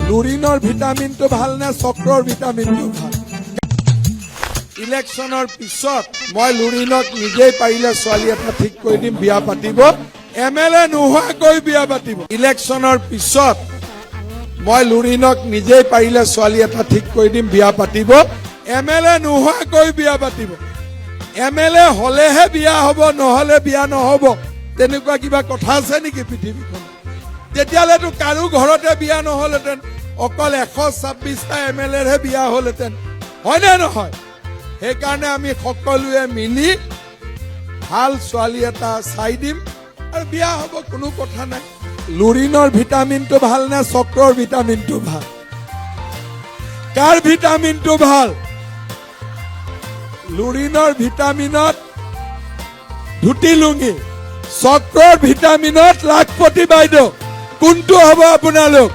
লুৰিনৰ ভিটামিনটো ভাল নে চক্ৰৰ ভিটামিনটো ভাল? ইলেকশ্যনৰ পিছত মই লুৰিনক নিজেই পাৰিলে ছোৱালী এটা ঠিক কৰি দিম, বিয়া পাতিব, MLA নোহোৱাকৈ বিয়া পাতিব। ইলেকশ্যনৰ পিছত মই লুৰিনক নিজেই পাৰিলে ছোৱালী এটা ঠিক কৰি দিম, বিয়া পাতিব, MLA নোহোৱাকৈ বিয়া পাতিব। MLA হলেহে বিয়া হ'ব, নহলে বিয়া নহ'ব, তেনেকুৱা কিবা কথা আছে নেকি পৃথিৱীখনত? তেতিয়াহ'লেতো কাৰো ঘৰতে বিয়া নহ'লহেঁতেন, অকল 126টা MLAৰহে বিয়া হ'লহেঁতেন, হয়নে নহয়? সেইকাৰণে আমি সকলোৱে মিলি ভাল ছোৱালী এটা চাই দিম আৰু বিয়া হ'ব, কোনো কথা নাই। লুৰিনৰ ভিটামিনটো ভাল নে চক্ৰৰ ভিটামিনটো ভাল? কাৰ ভিটামিনটো ভাল? লুৰিনৰ ভিটামিনত ধুতি লুঙি, চক্ৰৰ ভিটামিনত লাখপতি বাইদেউ, কোনটো হ'ব আপোনালোক?